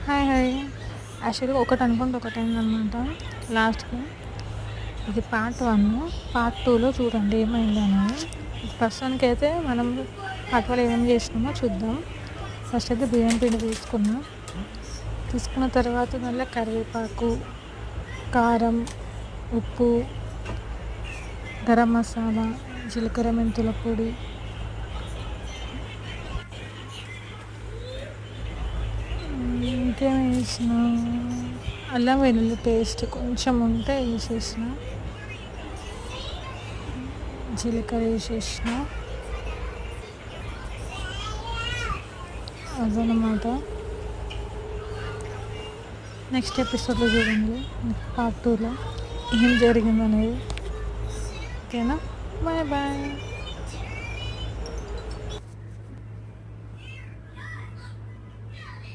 Hi hi. యాక్చువల్గా ఒకటి అనుకుంటే ఒకటి అయిందనమాట లాస్ట్కి. ఇది పార్ట్ 1. పార్ట్ 2లో చూడండి ఏమైంది అనేది. ప్రస్తుతానికి అయితే మనం పార్ట్ 1లో ఏమేమి చేసినామో చూద్దాం. ఫస్ట్ అయితే బియ్యం పిండి తీసుకున్న తర్వాత దానిలో కరివేపాకు, కారం, ఉప్పు, గరం మసాలా, జీలకర్ర మెంతుల పొడి, ఇంకేం వేసిన, అల్లం వెల్లుల్లి పేస్ట్ కొంచెం ఉంటే వేసేసిన, జీలకర్ర వేసేసిన, అదనమాట. నెక్స్ట్ ఎపిసోడ్లో చూడండి పార్ట్ 2లో ఏం జరిగిందనేది. ఓకేనా, బాయ్ బాయ్.